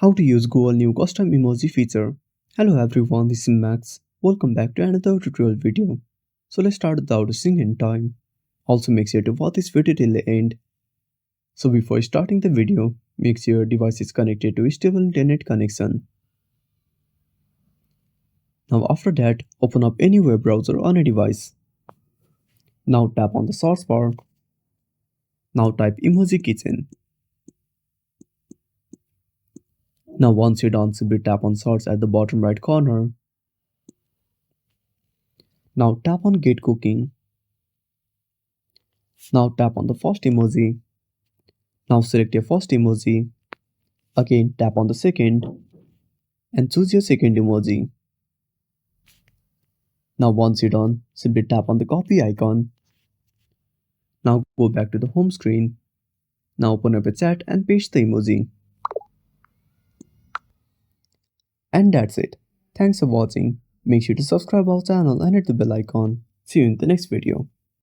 How to use Google new custom emoji feature. Hello everyone, this is Max. Welcome back to another tutorial video. So let's start without wasting any time. Also make sure to watch this video till the end. So before starting the video, make sure your device is connected to a stable internet connection. Now after that, open up any web browser on a device. Now tap on the search bar. Now type Emoji Kitchen. Now once you're done, simply tap on search at the bottom right corner. Now tap on Get Cooking. Now tap on the first emoji. Now select your first emoji. Again tap on the second and choose your second emoji. Now once you're done, simply tap on the copy icon. Now go back to the home screen. Now open up a chat and paste the emoji. And that's it. Thanks for watching. Make sure to subscribe our channel and hit the bell icon. See you in the next video.